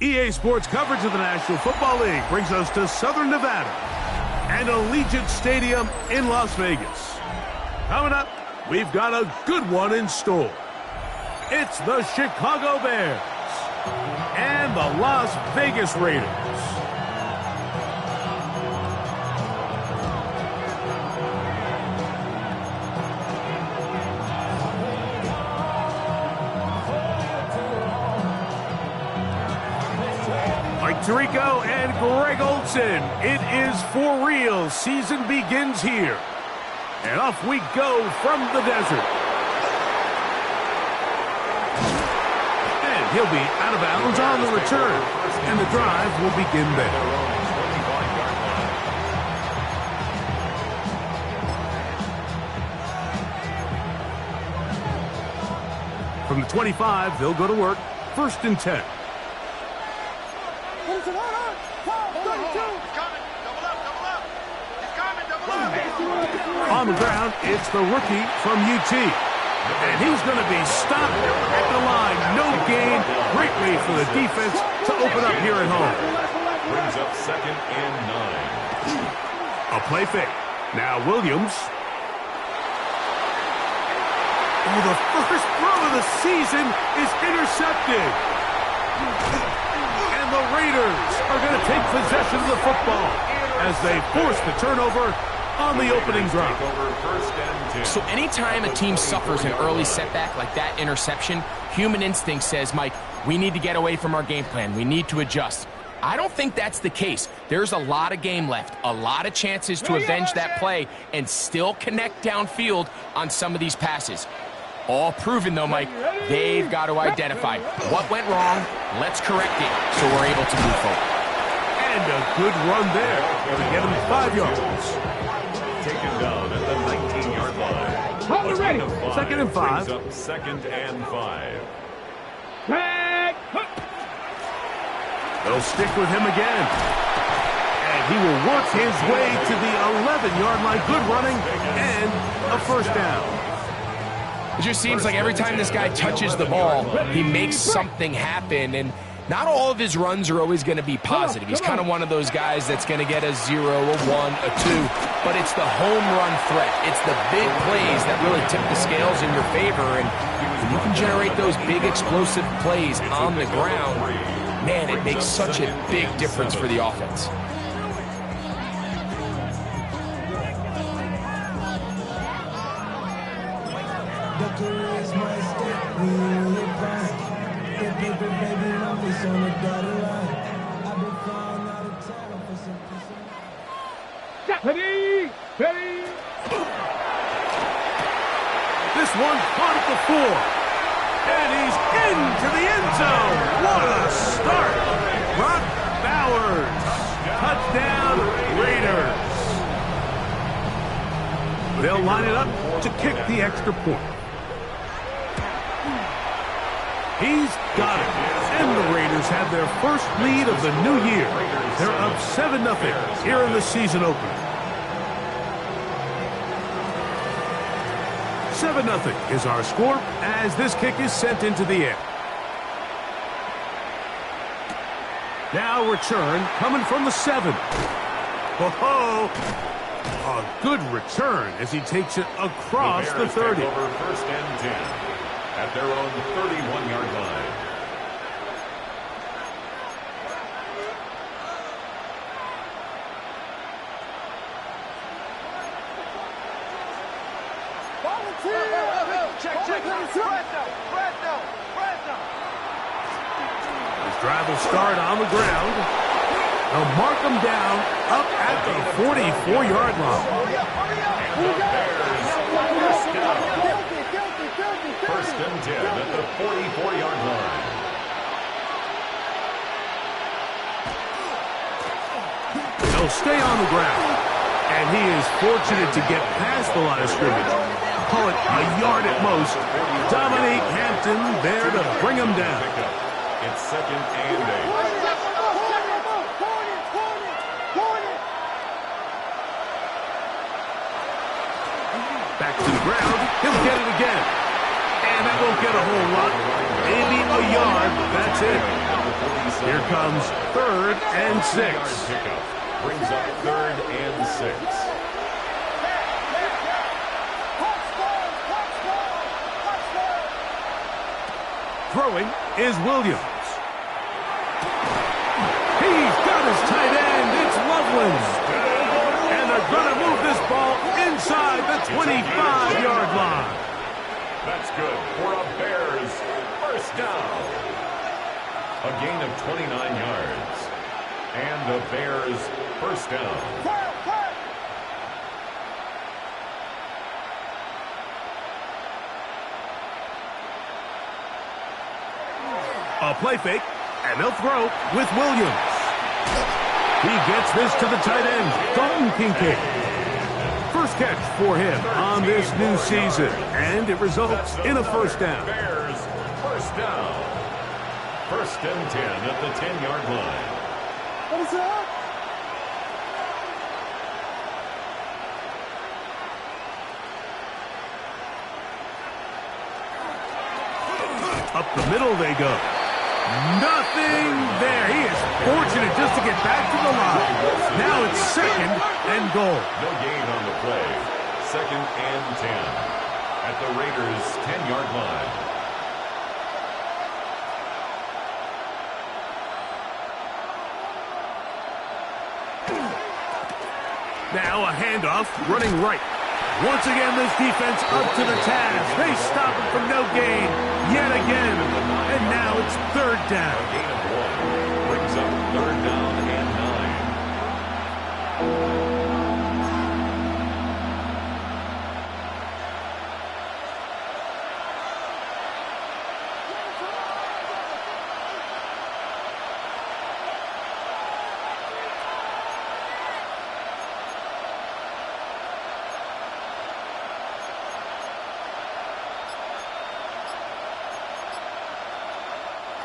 EA Sports coverage of the National Football League brings us to Southern Nevada and Allegiant Stadium in Las Vegas. Coming up, we've got a good one in store. It's the Chicago Bears and the Las Vegas Raiders. Tirico and Greg Olsen. It is for real. Season begins here. And off we go from the desert. And he'll be out of bounds on the return. And the drive will begin there. From the 25, they'll go to work. 1st and 10. On the ground, it's the rookie from UT. And he's going to be stopped at the line. No gain. Great way for the defense to open up here at home. Brings up 2nd and 9. A play fake. Now Williams. Oh, the first throw of the season is intercepted. And the Raiders are going to take possession of the football as they force the turnover on the opening drive. So anytime a team suffers an early setback like that interception, human instinct says, Mike, we need to get away from our game plan. We need to adjust. I don't think that's the case. There's a lot of game left, a lot of chances to avenge that play and still connect downfield on some of these passes. All proven, though, Mike, they've got to identify what went wrong, let's correct it so we're able to move forward. And a good run there to get him 5 yards. Taken down at the 19-yard line. Hold ready. 2nd and 5. Up 2nd and 5. They'll stick with him again. And he will work his way to the 11-yard line. Good running and a 1st down. It just seems like every time this guy touches the ball, he makes something happen. And not all of his runs are always going to be positive. He's kind of one of those guys that's going to get a 0, a 1, a 2. But it's the home run threat. It's the big plays that really tip the scales in your favor. And when you can generate those big explosive plays on the ground, man, it makes such a big difference for the offense. Ready. This one caught at the 4. And he's into the end zone. What a start. Brock Bowers. Touchdown, Raiders. They'll line it up to kick the extra point. He's got it. And the Raiders have their first lead of the new year. They're up 7-0 here in the season opener. 7-0 is our score as this kick is sent into the air. Now return coming from the 7. Oh, a good return as he takes it across the 30. Over 1st and 10 at their own 31-yard line. His drive will start on the ground. They'll mark him down up at the 44-yard line. First and 10 at the 44-yard line. They'll stay on the ground. And he is fortunate to get past the line of scrimmage. Call it a yard at most. Dominique Hampton there to bring him down. It's 2nd and 8. Back to the ground. He'll get it again. And that won't get a whole lot. Maybe a yard. That's it. Here comes 3rd and 6. Pickup brings up 3rd and 6. Throwing is Williams. He's got his tight end. It's Loveland. And they're going to move this ball inside the 25-yard line. That's good for a Bears first down. A gain of 29 yards. And the Bears first down. A play fake, and they'll throw with Williams. He gets this to the tight end, Dalton Kincaid. First catch for him on this new season, and it results in a first down. Bears first down. 1st and 10 at the 10-yard line. What is that? Up the middle they go. Nothing there. He is fortunate just to get back to the line. Now it's 2nd and goal. No gain on the play. 2nd and 10 at the Raiders' 10-yard line. Now a handoff, running right. Once again, this defense up to the task. They stop him for no gain yet again. And now it's 3rd down. A gain of 1 brings up 3rd down and 9.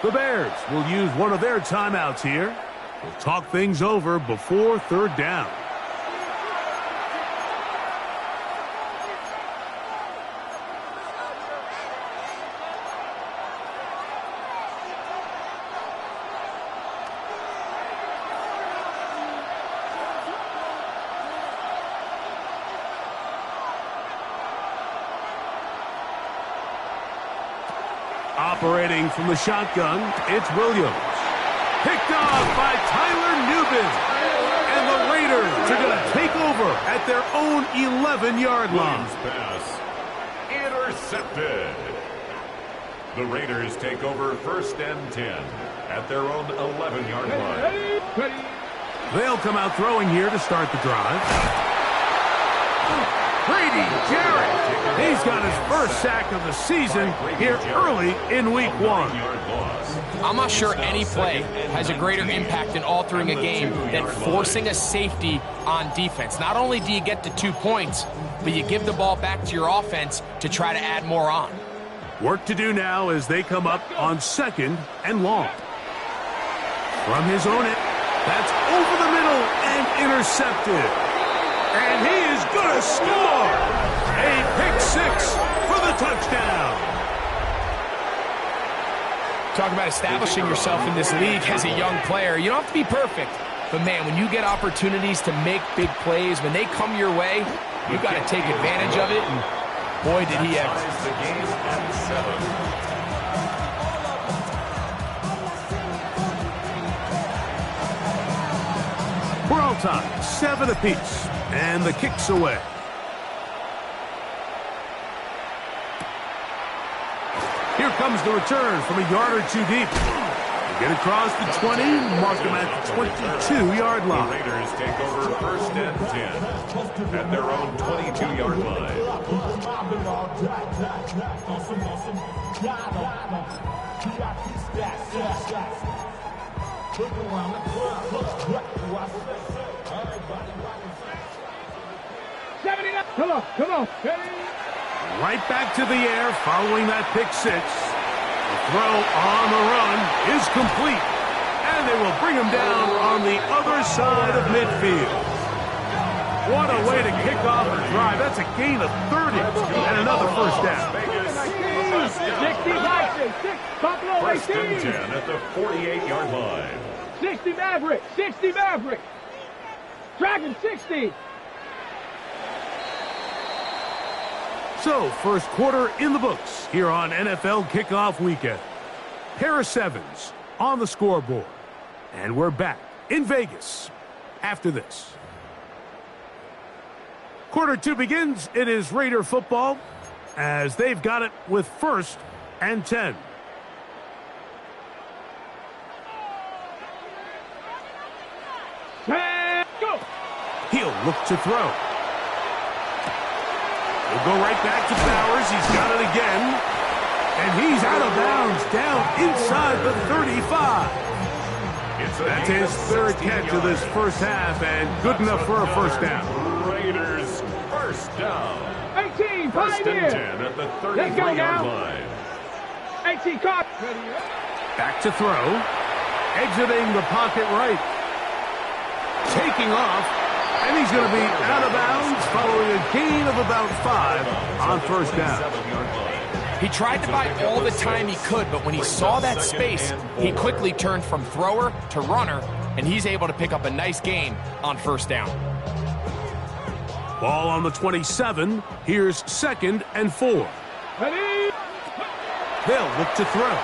The Bears will use one of their timeouts here. We'll talk things over before 3rd down. Operating from the shotgun, it's Williams. Picked off by Tyler Nubin. And the Raiders are going to take over at their own 11-yard line. Pass intercepted. The Raiders take over 1st and 10 at their own 11-yard line. They'll come out throwing here to start the drive. Grady Jarrett. He's got his first sack of the season here early in week 1. I'm not sure any play has a greater impact in altering a game than forcing a safety on defense. Not only do you get the 2 points, but you give the ball back to your offense to try to add more on. Work to do now as they come up on 2nd and long. From his own end, that's over the middle and intercepted. And he is going to score! A pick 6 for the touchdown. Talk about establishing yourself in this league as a young player. You don't have to be perfect. But, man, when you get opportunities to make big plays, when they come your way, you've got to take advantage of it. And, boy, did he ever. The game at 7. We're all tied, 7 apiece. And the kick's away. Here comes the return from a yard or 2 deep. They get across the 20, mark them at the 22-yard line. The Raiders take over 1st and 10 at their own 22-yard line. Come on. Right back to the air following that pick 6. The throw on the run is complete. And they will bring him down on the other side of midfield. What a way to kick off a drive. That's a gain of 30 and another first down. First and 10 at the 48-yard line. 60 Maverick. 60 Maverick. Dragon 60. So, first quarter in the books here on NFL Kickoff Weekend. Pair of sevens on the scoreboard. And we're back in Vegas after this. Quarter two begins. It is Raider football as they've got it with first and 10. Go. He'll look to throw. He'll go right back to Bowers. He's got it again. And he's out of bounds down inside the 35. That's his third catch of this first half and good enough for a first down. Raiders first down. 18, First Pioneer. and 10 at the Let's go 33-yard now. line. 18, caught. Back to throw. Exiting the pocket right. Taking off. And he's going to be out of bounds following a gain of about 5 on first down. He tried to buy all the time he could, but when he saw that space, he quickly turned from thrower to runner, and he's able to pick up a nice gain on first down. Ball on the 27. Here's second and 4. Ready. They'll look to throw.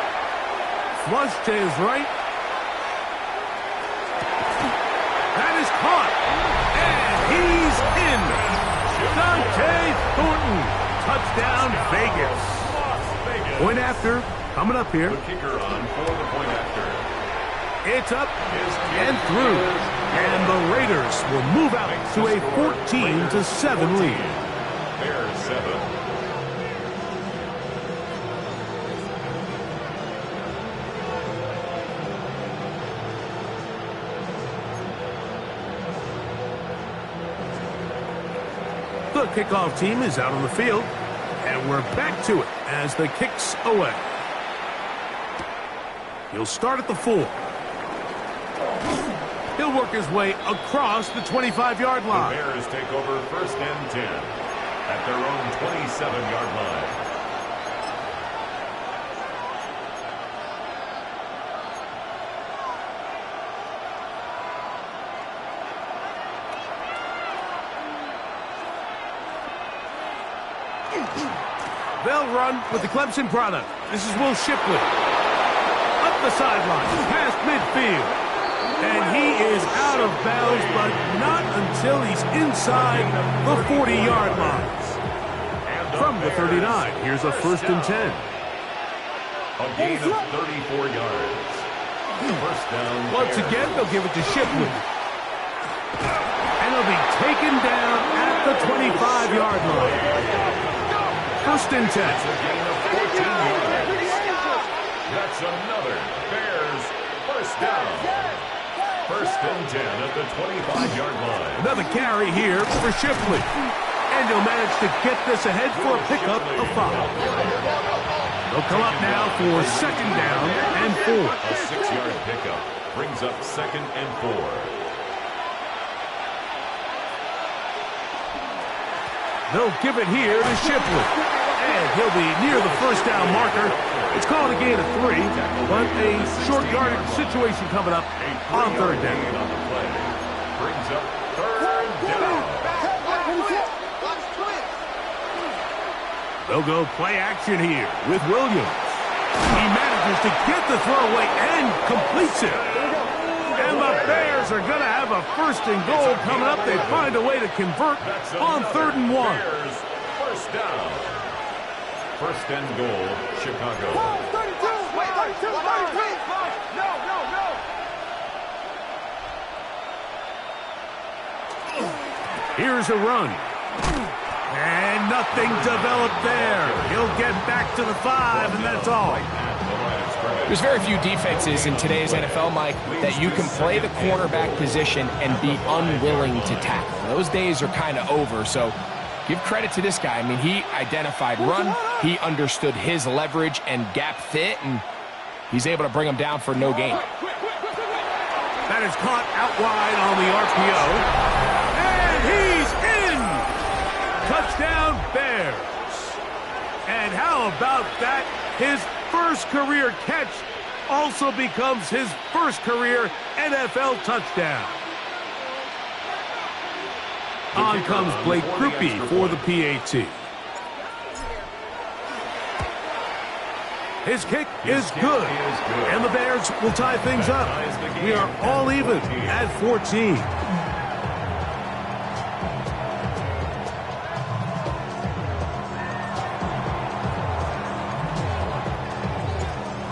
Flush to his right. That is caught. And he's in. Dante Thornton. Touchdown, Vegas. Point after. Coming up here. The kicker on for the point after. It's up and through. And the Raiders will move out to a 14-7 lead. Bears 7. The kickoff team is out on the field, and we're back to it as the kick's away. He'll start at the 4. He'll work his way across the 25-yard The line. Bears take over first and 10 at their own 27-yard line. They'll run with the Clemson product. This is Will Shipley. Up the sideline, past midfield. And he is out of bounds, but not until he's inside the 40-yard line. From the 39, here's a first and 10. A gain of 34 yards. First down. Once Bears. again, they'll give it to Shipley. And he'll be taken down at the 25-yard line. First and 10. That's a gain of 14 yards. That's another Bears first down. First and 10 at the 25-yard line. Another carry here for Shipley. And he'll manage to get this ahead for a pickup of 5. They'll come up now for second down and 4. A 6-yard pickup brings up second and 4. They'll give it here to Shipley. And he'll be near the first down marker. It's called a gain of 3, but a short yardage situation coming up on third down. On the play. Brings up third down. They'll go play action here with Williams. He manages to get the throw away and completes it. And the Bears are going to have a first and goal coming up. They find a way to convert on third and 1. Bears first down. First and goal, Chicago. 32. Wait, 32. No. Here's a run. And nothing developed there. He'll get back to the 5, and that's all. There's very few defenses in today's NFL, Mike, that you can play the cornerback position and be unwilling to tackle. Those days are kind of over, so give credit to this guy. I mean, he identified run, he understood his leverage and gap fit, and he's able to bring him down for no gain. That is caught out wide on the RPO. And he's in! Touchdown, Bears. And how about that? His first career catch also becomes his first career NFL touchdown. On comes Blake Grupe for the PAT. His kick is good, and the Bears will tie things up. We are all even at 14.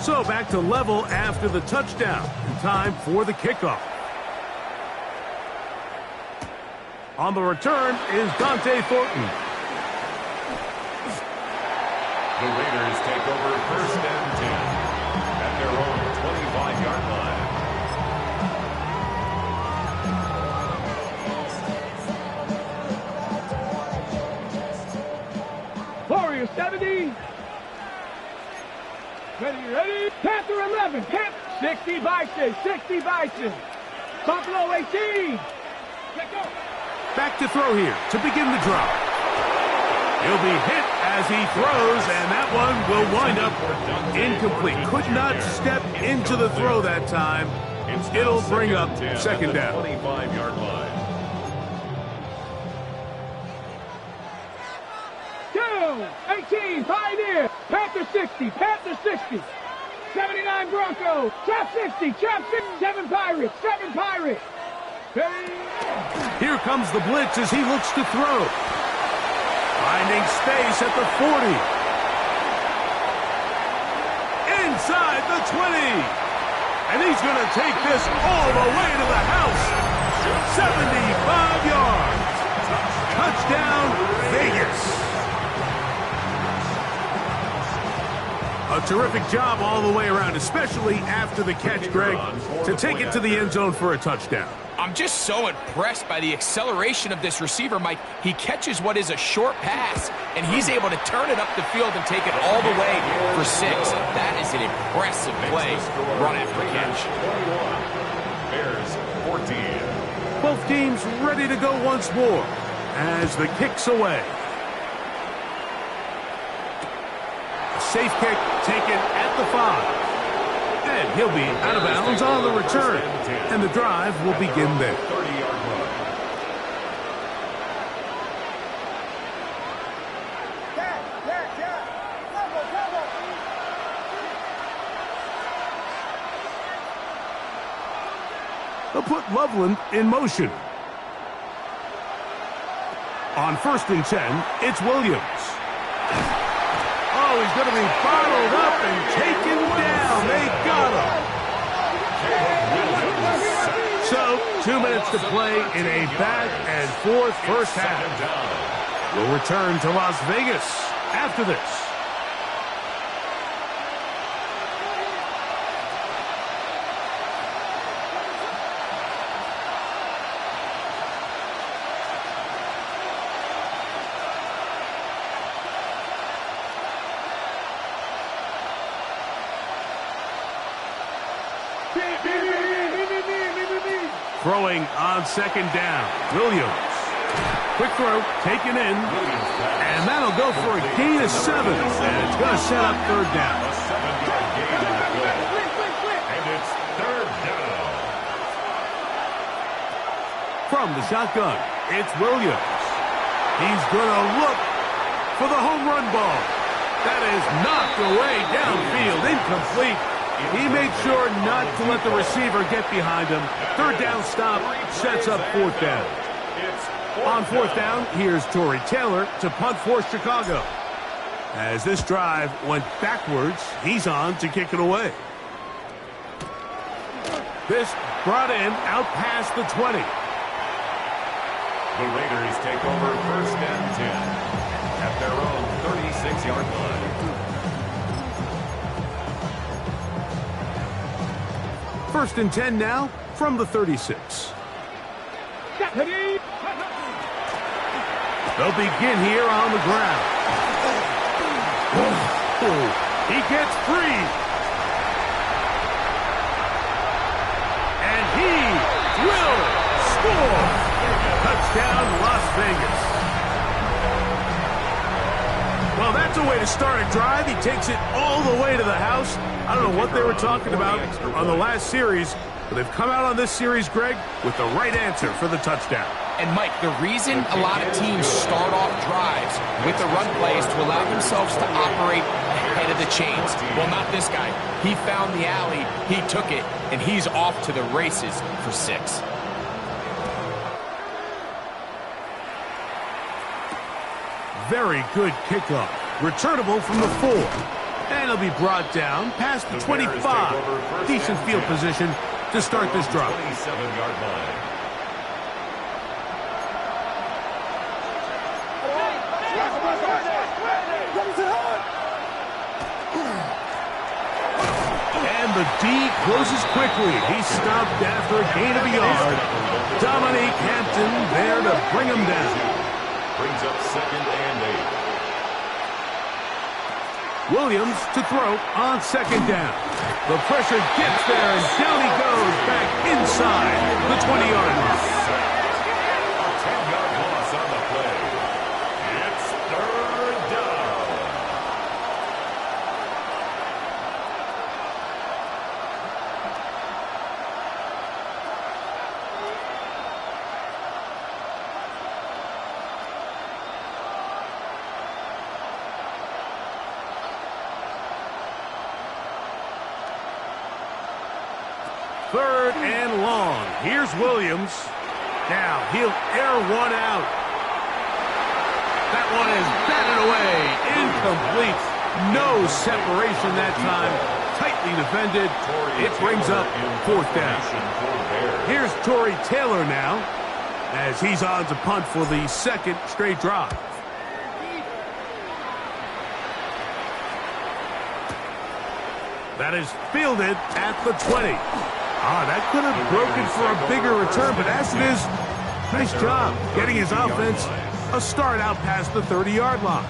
So back to level after the touchdown. Time for the kickoff. On the return is Dante Thornton. The Raiders take over 1st and 10 at their own 25-yard line. Warriors 70. Ready. Panther 11. 60 Bison. 60 Bison. Buffalo 18. Let go. Back to throw here to begin the drive. He'll be hit as he throws, and that one will wind up incomplete. Could not step into the throw that time. It'll bring up second down. 25-yard line. 18, Pioneer. Panther 60. Panther 60. 79 Broncos. Trap 60. Trap 7 Pirates. 7 Pirates. Here comes the blitz as he looks to throw. Finding space at the 40. Inside the 20. And he's going to take this all the way to the house. 75 yards. Touchdown, Vegas. A terrific job all the way around, especially after the catch, Greg, to take it to the end zone for a touchdown. I'm just so impressed by the acceleration of this receiver, Mike. He catches what is a short pass, and he's able to turn it up the field and take it all the way for 6. That is an impressive play, run after catch. 21, Bears 14. Both teams ready to go once more as the kick's away. A safe kick taken at the 5. And he'll be out of bounds on the return. And the drive will begin there. 30-yard run. They'll put Loveland in motion. On 1st and 10, it's Williams. Oh, he's going to be bottled up and taken down. They got him. So, 2 minutes to play in a back-and-forth first half. We'll return to Las Vegas after this. Throwing on 2nd down. Williams. Quick throw, taken in. And that'll go for a gain of 7. And it's going to set up 3rd down. A 7-yard gain on the play. And it's 3rd down. From the shotgun, it's Williams. He's going to look for the home run ball. That is knocked away downfield, incomplete. He made sure not to let the receiver get behind him. 3rd down stop sets up 4th down. On 4th down, here's Tory Taylor to punt for Chicago. As this drive went backwards, he's on to kick it away. This brought in out past the 20. The Raiders take over 1st and 10 at their own 36-yard line. 1st and 10 now from the 36. They'll begin here on the ground. Oh, he gets free. And he will score. Touchdown, Las Vegas. Well, that That's a way to start a drive. He takes it all the way to the house. I don't know what they were talking about on the last series, but they've come out on this series, Greg, with the right answer for the touchdown. And, Mike, the reason a lot of teams start off drives with the run play is to allow themselves to operate ahead of the chains. Well, not this guy. He found the alley, he took it, and he's off to the races for 6. Very good kickoff. Returnable from the 4. And it'll be brought down past the 25. Decent field position to start this drive. 27-yard line. And the D closes quickly. He's stopped after a gain of a yard. Dominique Hampton there to bring him down. Brings up 2nd and 8. Williams to throw on 2nd down. The pressure gets there, and down he goes back inside the 20-yard line. A 10-yard loss on the play. It's 3rd down. Third and long. Here's Williams. Now he'll air one out. That one is batted away. Incomplete. No separation that time. Tightly defended. It brings up 4th down. Here's Tory Taylor now, as he's on to punt for the 2nd straight drive. That is fielded at the 20. That could have broken for a bigger return, but as it is, nice job getting his offense a start out past the 30-yard line.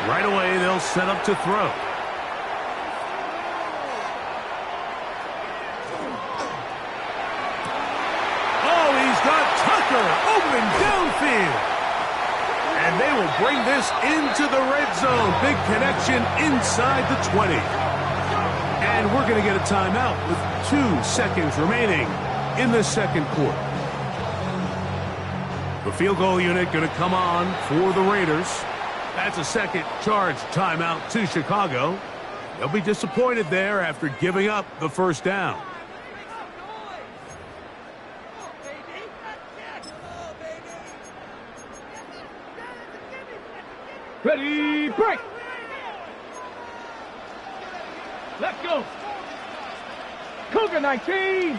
Right away, they'll set up to throw. Oh, he's got Tucker open downfield. And they will bring this into the red zone. Big connection inside the 20. And we're going to get a timeout with 2 seconds remaining in the 2nd quarter. The field goal unit going to come on for the Raiders. That's a 2nd charge timeout to Chicago. They'll be disappointed there after giving up the 1st down. Ready, break. Let's go. Cougar 19.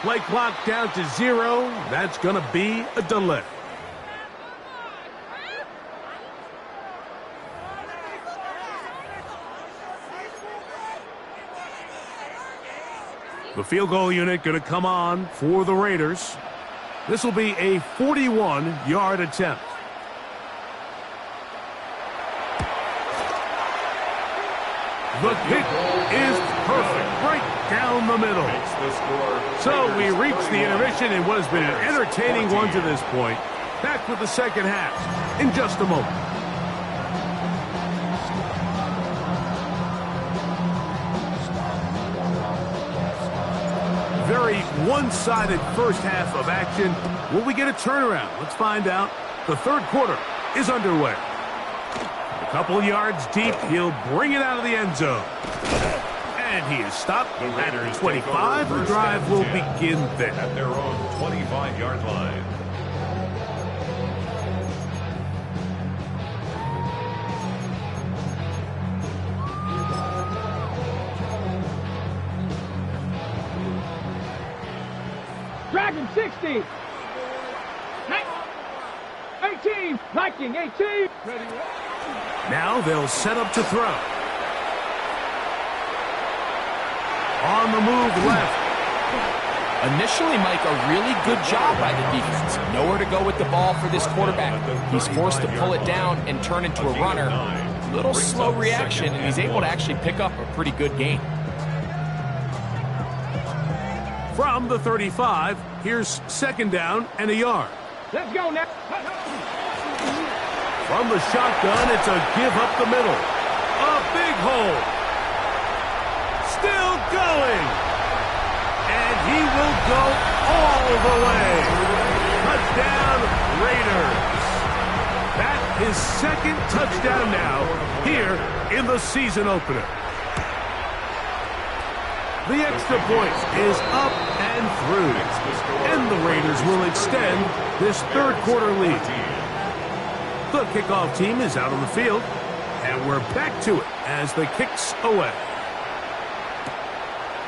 Play clock down to 0. That's going to be a delay. The field goal unit going to come on for the Raiders. This will be a 41-yard attempt. The kick is perfect, right down the middle. So we reach the intermission in what has been an entertaining one to this point. Back with the 2nd half in just a moment. Very one-sided first half of action. Will we get a turnaround? Let's find out. The 3rd quarter is underway. A couple yards deep, he'll bring it out of the end zone. And he is stopped at 25. The drive will begin there. At their own 25-yard line. Dragon 60. 18. Viking 18. Ready. Now they'll set up to throw. On the move left. Initially, Mike, a really good job by the defense. Nowhere to go with the ball for this quarterback. He's forced to pull it down and turn into a runner. Little slow reaction, and he's able to actually pick up a pretty good gain. From the 35, here's second down and a yard. Let's go now. From the shotgun, it's a give up the middle. A big hole. Still going. And he will go all the way. Touchdown, Raiders. That is second touchdown now here in the season opener. The extra point is up and through. And the Raiders will extend this third quarter lead. The kickoff team is out on the field, and we're back to it as the kick's away.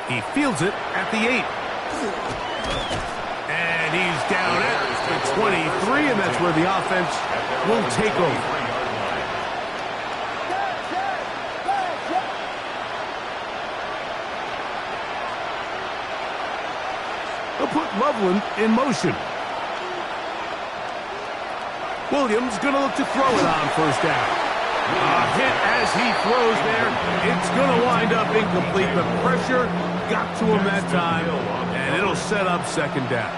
He fields it at the 8. And he's down at the 23, and that's where the offense will take over. They'll put Loveland in motion. Williams going to look to throw it on first down. A hit as he throws there. It's going to wind up incomplete. The pressure got to him that time, and it'll set up second down.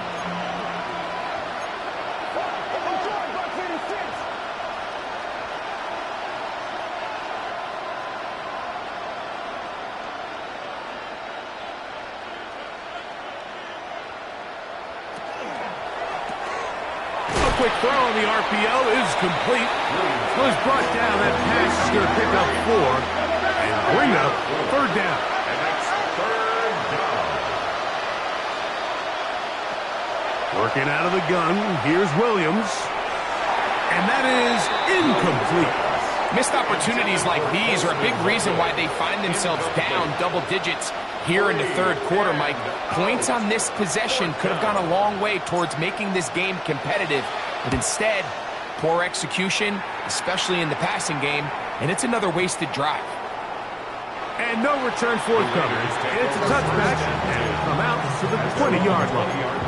Quick throw on the RPO is complete. Was brought down. That pass is going to pick up 4 and bring up third down. And that's third down. Working out of the gun. Here's Williams. And that is incomplete. Missed opportunities like these are a big reason why they find themselves down double digits here in the third quarter, Mike. Points on this possession could have gone a long way towards making this game competitive. But instead, poor execution, especially in the passing game, and it's another wasted drive. And no return forthcoming. It's a touchback, and it'll come out to the 20-yard line.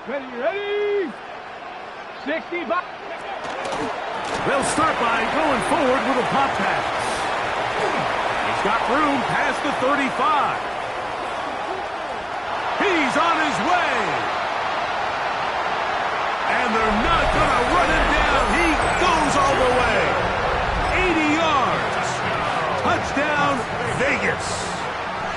Ready. 60 by. They'll start by going forward with a pop pass. He's got room past the 35. He's on his way. And they're not going to run him down. He goes all the way. 80 yards. Touchdown, Vegas.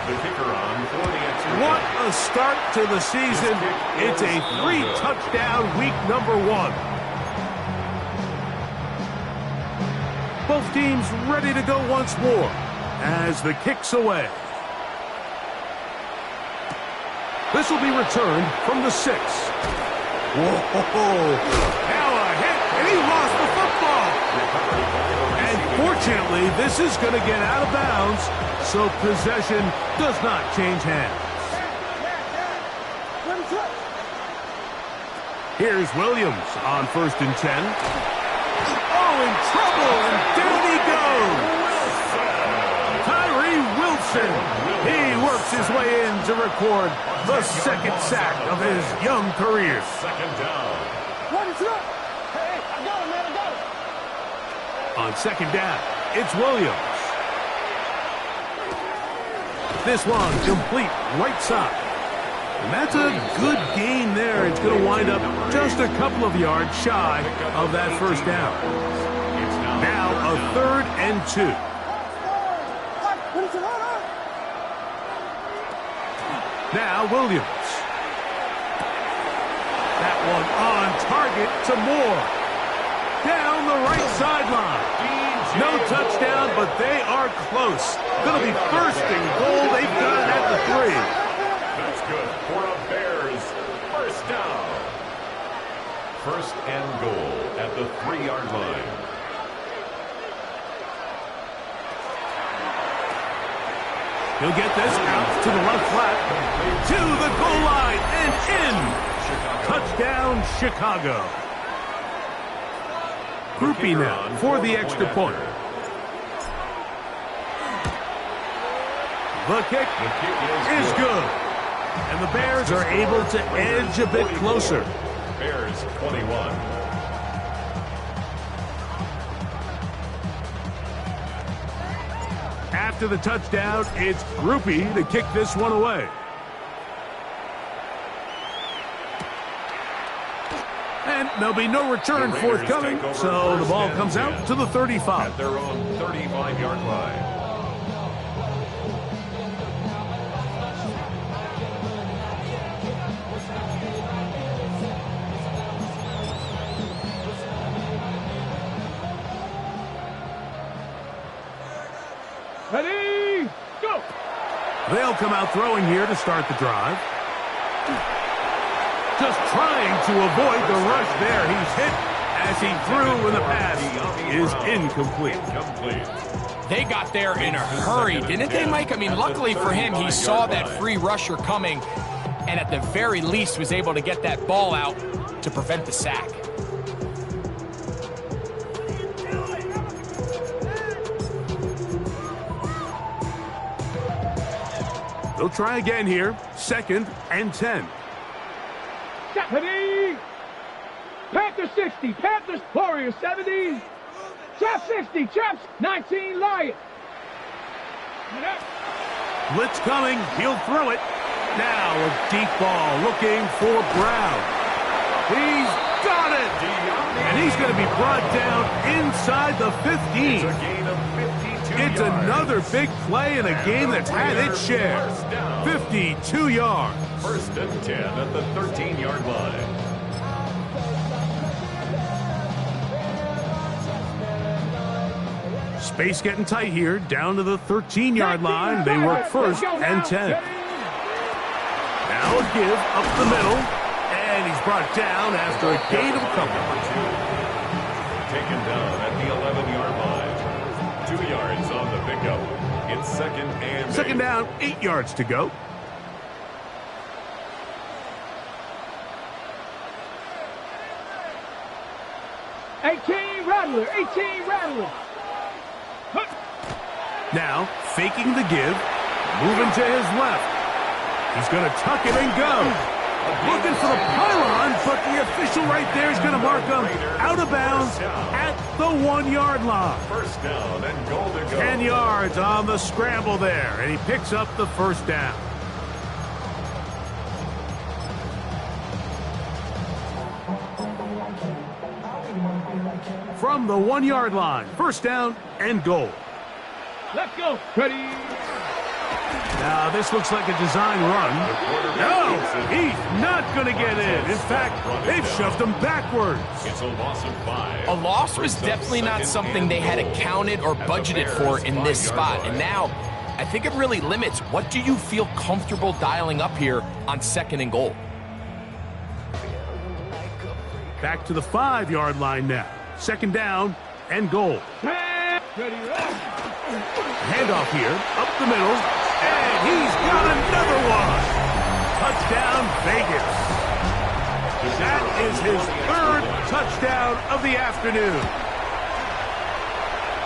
The kicker on for the extra. What a start to the season. It's a 3-touchdown week number 1. Both teams ready to go once more as the kick's away. This will be returned from the 6. Whoa! Now a hit, and he lost the football. And fortunately, this is going to get out of bounds, so possession does not change hands. Here's Williams on 1st and 10. Oh, in trouble, and down he goes. Tyree Wilson. He works his way in to record the second sack of his young career. Second down. Hey, I got him, man, I got him. On second down, it's Williams. This one complete right side. And that's a good gain there. It's going to wind up just a couple of yards shy of that first down. Now a 3rd and 2. Now Williams. That one on target to Moore. Down the right sideline. No touchdown, but they are close. Going to be first and goal. They've got it at the 3. That's good for a Bears first down. First and goal at the 3-yard line. He'll get this out to the left flat, to the goal line, and in. Touchdown, Chicago. Groupie now for the extra point. The kick is good. And the Bears are able to edge a bit closer. Bears 21. After the touchdown, it's Groupie to kick this one away. And there'll be no return forthcoming, so the ball comes out to the 35. At their own 35-yard line. Ready, go! They'll come out throwing here to start the drive. Just trying to avoid the rush there. He's hit as he threw when the pass is incomplete. They got there in a hurry, didn't they, Mike? I mean, luckily for him, he saw that free rusher coming and at the very least was able to get that ball out to prevent the sack. They'll try again here. 2nd and 10. Ready, Panther 60, Panthers, Warriors 70, Chaps 60, Chaps 19, Lions. Blitz coming. He'll throw it. Now a deep ball looking for Brown. He's got it. And he's going to be brought down inside the 15. It's a gain of 52 It's yards. another big play in a game that's had its share. 52 yards. First and 10 at the 13-yard line. Space getting tight here. Down to the 13-yard line. They work 1st and 10. Now a give up the middle. And he's brought down after a gain of a couple. Taken down at the 11-yard line. 2 yards on the pickup. It's 2nd and 8. Second down, 8 yards to go. Rattler, 18 Rattler. Now, faking the give, moving to his left. He's going to tuck it and go. Looking for the pylon, but the official right there is going to mark him out of bounds at the 1-yard line. First down and goal to go. 10 yards on the scramble there, and he picks up the first down. From the 1-yard line, first down and goal. Let's go. Ready. Now, this looks like a design run. No, he's not going to get in. In fact, they've shoved him backwards. It's a loss of 5. A loss was definitely not something they had accounted or budgeted for in this spot. And now, I think it really limits what do you feel comfortable dialing up here on 2nd and goal. Back to the 5-yard line now. 2nd down and goal. Ready. Handoff here, up the middle, and he's got another one. Touchdown, Vegas. That is his 3rd touchdown of the afternoon.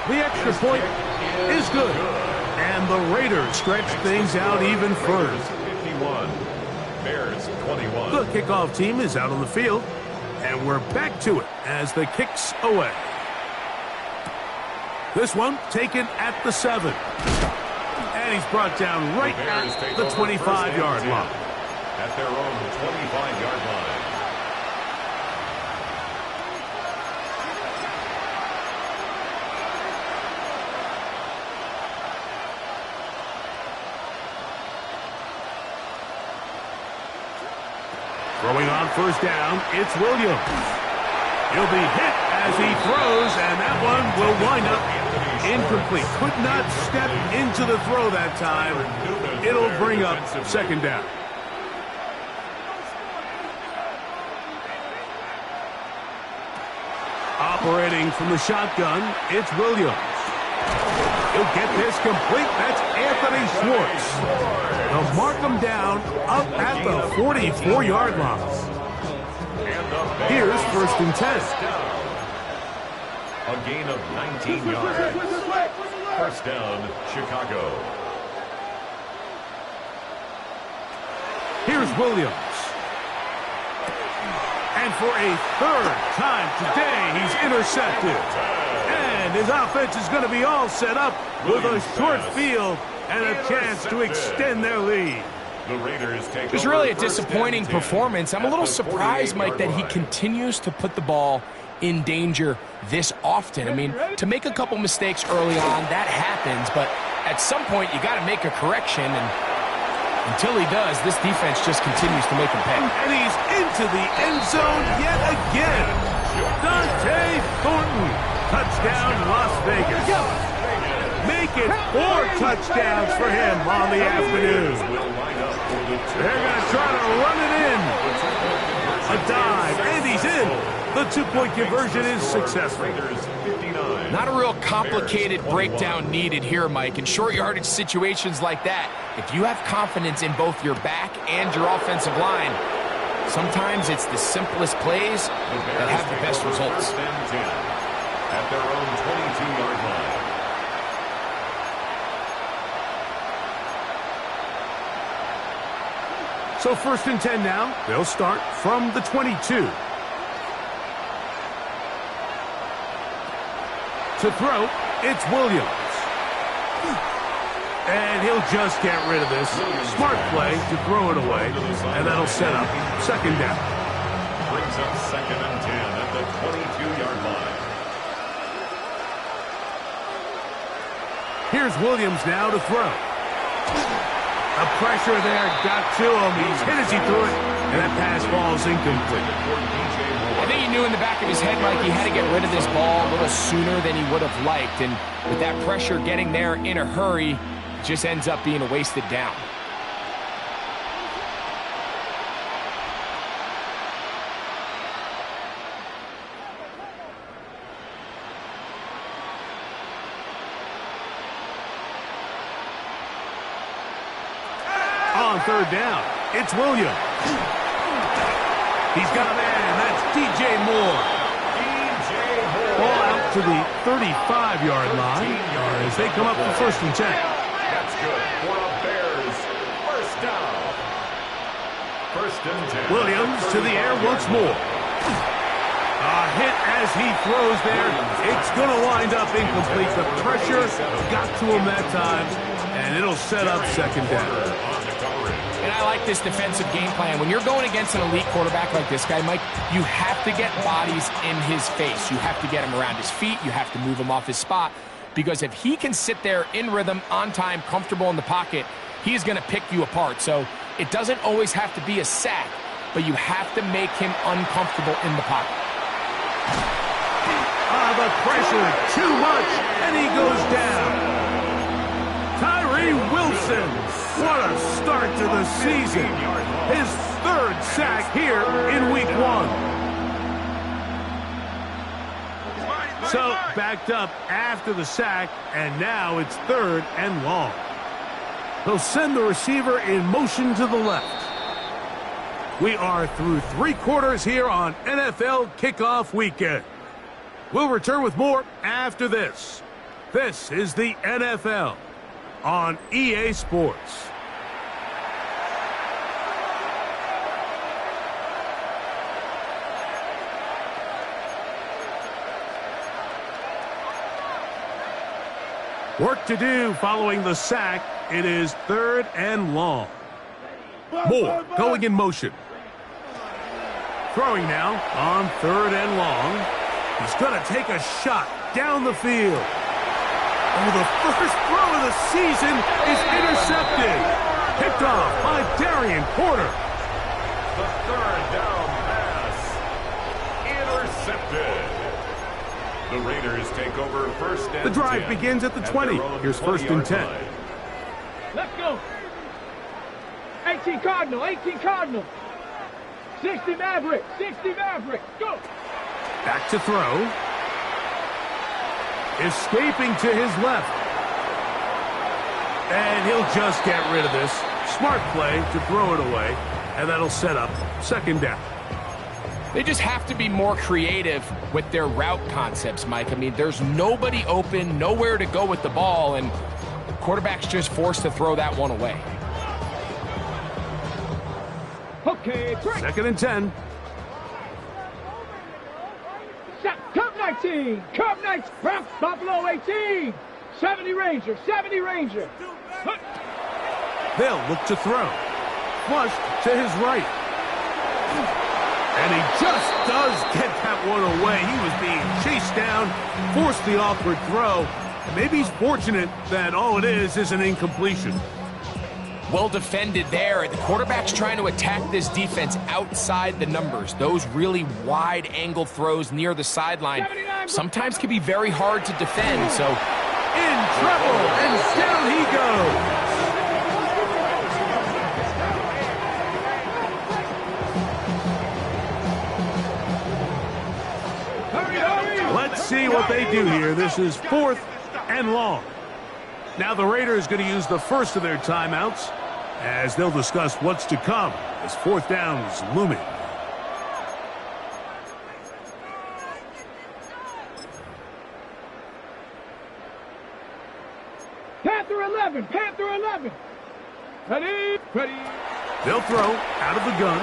The extra point is good, and the Raiders stretch things out even further. 51. Bears 21. The kickoff team is out on the field, and we're back to it as the kick's away. This one taken at the 7. And he's brought down right at the 25-yard line. At their own 25-yard line. Throwing on first down, it's Williams. He'll be hit as he throws, and that one will wind up incomplete. Could not step into the throw that time. It'll bring up second down. Operating from the shotgun, it's Williams. He'll get this complete. That's Anthony Schwartz. They'll mark him down up at the 44-yard line. Here's first and 10. A gain of 19 yards. First down, Chicago. Here's Williams. And for a third time today, he's intercepted. And his offense is going to be all set up with a short field and a chance to extend their lead. The Raiders take It was really a disappointing performance. I'm a little surprised, Mike, that he continues to put the ball in danger this often. I mean, to make a couple mistakes early on, that happens, but at some point you got to make a correction, and until he does, this defense just continues to make him pay. And he's into the end zone yet again. Dante Thornton, touchdown Las Vegas. Make it 4 touchdowns for him on the afternoon. They're going to try to run it in. A dive, and he's in. The 2-point conversion is successful. Not a real complicated breakdown needed here, Mike. In short yardage situations like that, if you have confidence in both your back and your offensive line, sometimes it's the simplest plays that have the best results. At their own 22-yard line. So first and 10 now. They'll start from the 22. To throw, it's Williams. And he'll just get rid of this. Smart play to throw it away. And that'll set up second down. Brings up second and 10 at the 22-yard line. Here's Williams now to throw. The pressure there got to him. He's hit as he threw it. And that pass falls incomplete. I think he knew in the back of his head, Mike, he had to get rid of this ball a little sooner than he would have liked. And with that pressure getting there in a hurry, it just ends up being a wasted down. On third down, it's Williams. He's got a man. That's DJ Moore. Ball out to the 35-yard line as they come up for first and 10. That's good for a Bears first down. First and 10. Williams to the air once more. A hit as he throws there. It's going to wind up incomplete. The pressure got to him that time, and it'll set up second down. And I like this defensive game plan. When you're going against an elite quarterback like this guy, Mike, you have to get bodies in his face. You have to get him around his feet. You have to move him off his spot. Because if he can sit there in rhythm, on time, comfortable in the pocket, he's going to pick you apart. So it doesn't always have to be a sack, but you have to make him uncomfortable in the pocket. The pressure, too much, and he goes down. Tyree Wilson, what a start to the season. His third sack here in week 1. So backed up after the sack, and now it's third and long. They'll send the receiver in motion to the left. We are through 3 quarters here on NFL Kickoff Weekend. We'll return with more after this. This is the NFL on EA Sports. Work to do following the sack. It is third and long. Moore going in motion. Throwing now on third and long. He's going to take a shot down the field. Oh, the first throw of the season is intercepted. Picked off by Darian Porter. the third down pass. Intercepted. The Raiders take over first and 10. The drive begins at the 20. Here's first and 10. Let's go. 18 Cardinal, 18 Cardinal. 60 Maverick, 60 Maverick. Go. Back to throw. Escaping to his left. And he'll just get rid of this. Smart play to throw it away. And that'll set up second down. They just have to be more creative with their route concepts, Mike. I mean, there's nobody open, nowhere to go with the ball, and the quarterback's just forced to throw that one away. Okay, great. Second and 10. Cub 19, Cub 19, Buffalo 18, 70 Ranger, 70 Ranger. They'll look to throw. Flushed to his right. And he just does get that one away. He was being chased down, forced the awkward throw. Maybe he's fortunate that all it is an incompletion. Well defended there. The quarterback's trying to attack this defense outside the numbers. Those really wide angle throws near the sideline sometimes can be very hard to defend. So in trouble, and down he goes. Let's see what they do here. This is 4th and long. Now the Raiders going to use the first of their timeouts as they'll discuss what's to come as 4th down is looming. Panther 11, Panther 11. Ready, ready. They'll throw out of the gun.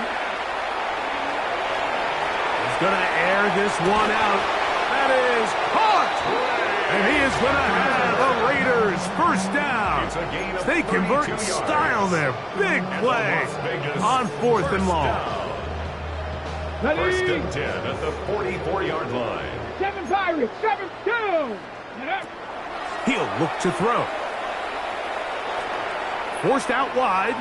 He's going to air this one out. That is caught! And he is going to have the Raiders first down. They convert in style there. Big play on 4th and long. First and 10 at the 44-yard line. 7 Pirates, 7, 2. He'll look to throw. Forced out wide.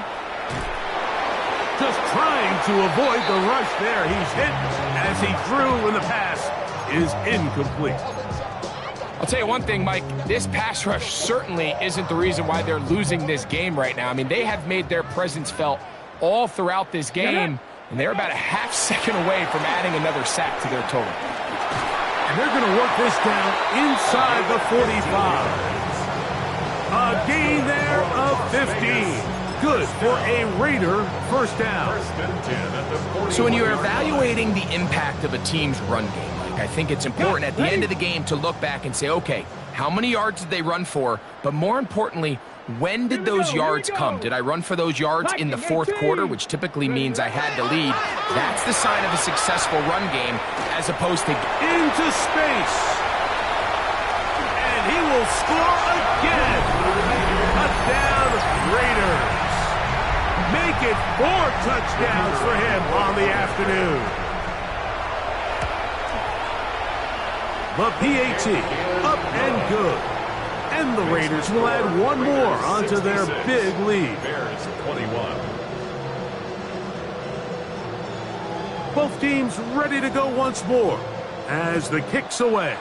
Just trying to avoid the rush there. He's hit as he threw when the pass is incomplete. I'll tell you one thing, Mike, this pass rush certainly isn't the reason why they're losing this game right now. I mean, they have made their presence felt all throughout this game, and they're about a half second away from adding another sack to their total. And they're going to work this down inside the 45. A gain there of 15. Good for a Raider first down. So when you're evaluating the impact of a team's run game, I think it's important at the end of the game to look back and say, okay, how many yards did they run for? But more importantly, when did those yards come? Did I run for those yards in the 4th quarter, which typically means I had to lead? That's the sign of a successful run game as opposed to into space. And he will score again. Touchdown Raiders. Make it 4 touchdowns for him on the afternoon. The PAT, up and good. And the Raiders will add one more onto their big lead. Bears 21. Both teams ready to go once more as the kick's away.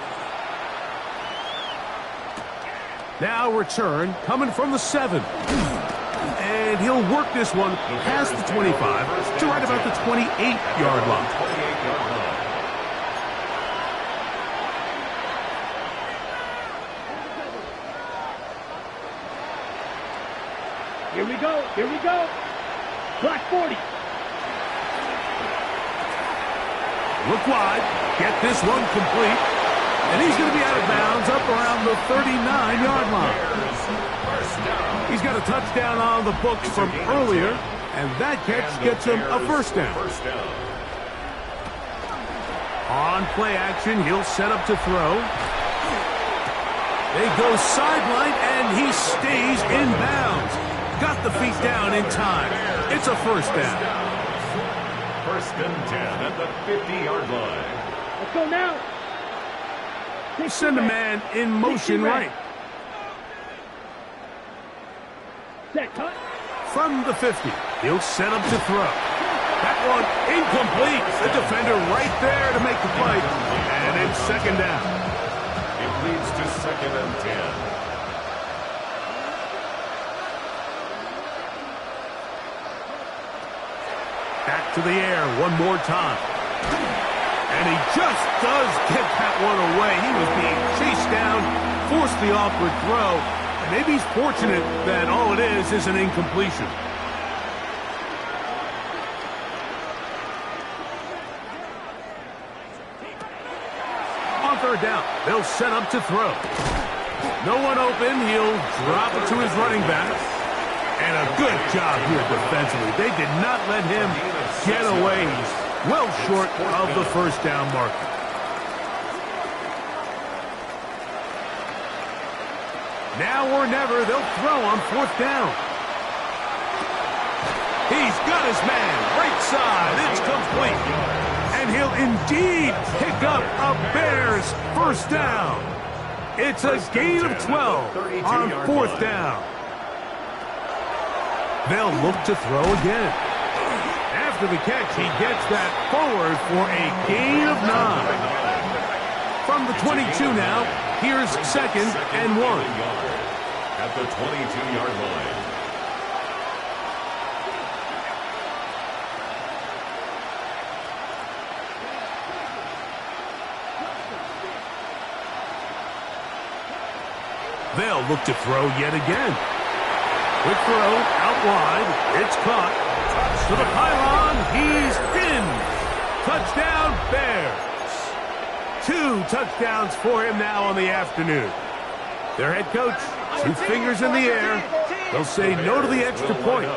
Now return coming from the 7. And he'll work this one past the 25 to right about the 28-yard line. Here we go, here we go. Black 40. Look wide, get this one complete, and he's going to be out of bounds up around the 39-yard line. He's got a touchdown on the books from earlier, and that catch gets him a first down. On play action, he'll set up to throw. They go sideline, and he stays in bounds. Got the feet down in time. It's a first down. First and 10 at the 50-yard line. Let's go now. Send a man in motion right. Set, cut. From the 50, he'll set up to throw. That one incomplete. The defender right there to make the play. And it's second down. It leads to 2nd and 10. Back to the air one more time. And he just does get that one away. He was being chased down, forced the awkward throw. And maybe he's fortunate that all it is an incompletion. On third down, they'll set up to throw. No one open. He'll drop it to his running back. And a good job here defensively. They did not let him get away. He's well short of the first down marker. Now or never, they'll throw on fourth down. He's got his man. Right side. It's complete. And he'll indeed pick up a Bears first down. It's a gain of 12 on fourth down. They'll look to throw again. After the catch, he gets that forward for a gain of 9. From the 22 now, here's 2nd and 1. At the 22-yard line. They'll look to throw yet again. Quick throw, out wide, it's caught. To the pylon, he's in. Touchdown, Bears. 2 touchdowns for him now on the afternoon. Their head coach, 2 fingers in the air. They'll say no to the extra point.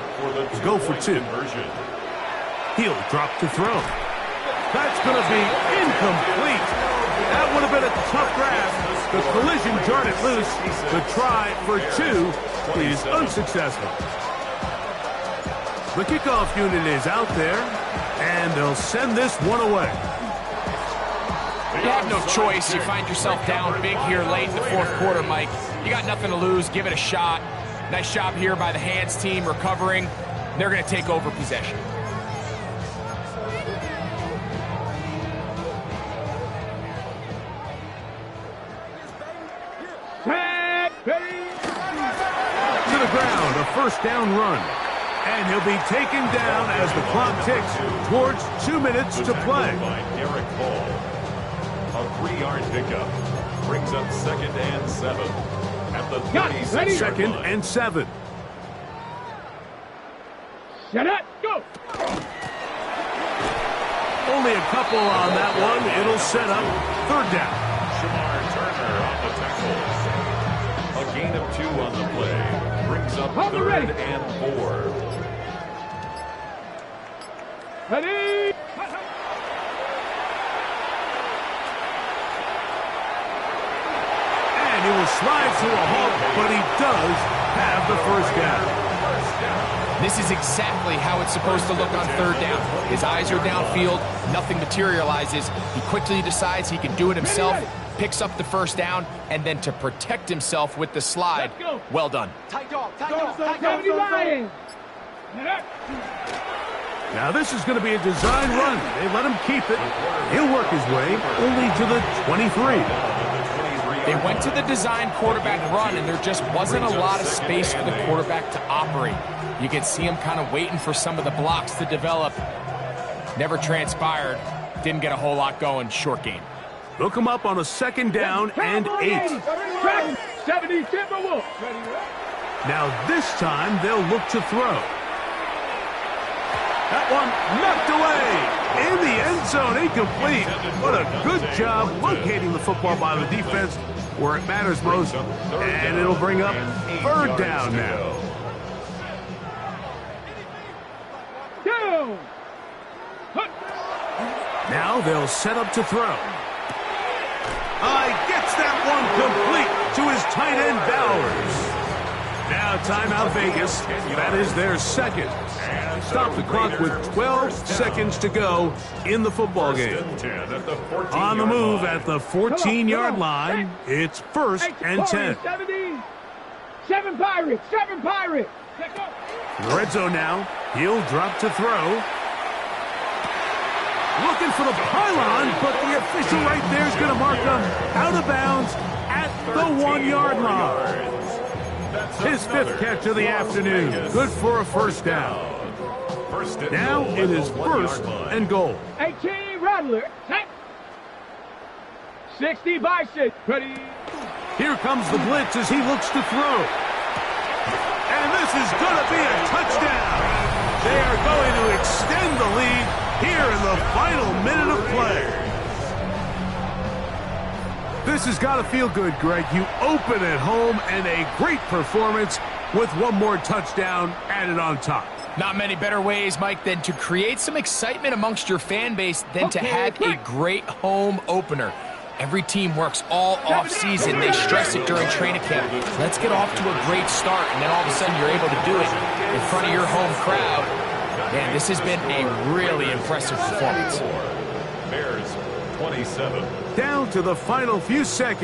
Go for 2. He'll drop to throw. That's going to be incomplete. That would have been a tough grab. The collision jarred it loose. The try for 2 is unsuccessful. The kickoff unit is out there, and they'll send this one away. You have no choice. You find yourself down big here late in the fourth quarter, Mike. You got nothing to lose. Give it a shot. Nice job here by the hands team recovering. They're going to take over possession. To the ground, a first down run. And he'll be taken down as the clock ticks towards 2 minutes to play. Eric Hall. A 3-yard pickup brings up 2nd and 7 at the 36-yard line. 2nd and 7. Set up, go! Only a couple on that one. It'll set up third down. Shamar Turner on the tackle. A gain of 2 on the play. Brings up 3rd and 4. Ready? And he will slide to a halt, but he does have the first down. This is exactly how it's supposed to look on third down. His eyes are downfield, nothing materializes. He quickly decides he can do it himself, picks up the first down, and then to protect himself with the slide, well done. Tight dog, tight dog, tight dog. Now this is going to be a design run. They let him keep it. He'll work his way only to the 23. They went to the design quarterback run, and there just wasn't a lot of space for the quarterback to operate. You can see him kind of waiting for some of the blocks to develop. Never transpired. Didn't get a whole lot going. Short game. They'll come up on a 2nd down and 8. 70 Timberwolves. Now this time they'll look to throw. That one knocked away in the end zone, incomplete. What a good job locating the football by the defense where it matters most. And it'll bring up third down now. Now they'll set up to throw. Gets that one complete to his tight end Bowers. Now timeout Vegas. That is their 2nd. Stop the clock with 12 seconds to go in the football game. On the move at the 14-yard line, it's 1st and 10. 7 Pirates, 7 Pirates. In the red zone now, he'll drop to throw. Looking for the pylon, but the official right there is going to mark him out of bounds at the 1-yard line. His 5th catch of the afternoon. Good for a first down. Now it is 1st and goal. 18, Rattler. Set. 60, Bison. Ready. Here comes the blitz as he looks to throw. And this is going to be a touchdown. They are going to extend the lead here in the final minute of play. This has got to feel good, Greg. You open at home and a great performance with one more touchdown added on top. Not many better ways, Mike, than to create some excitement amongst your fan base than to have a great home opener. Every team works all off-season. They stress it during training camp. Let's get off to a great start, and then all of a sudden you're able to do it in front of your home crowd. Man, this has been a really impressive performance. Bears 27. Down to the final few seconds.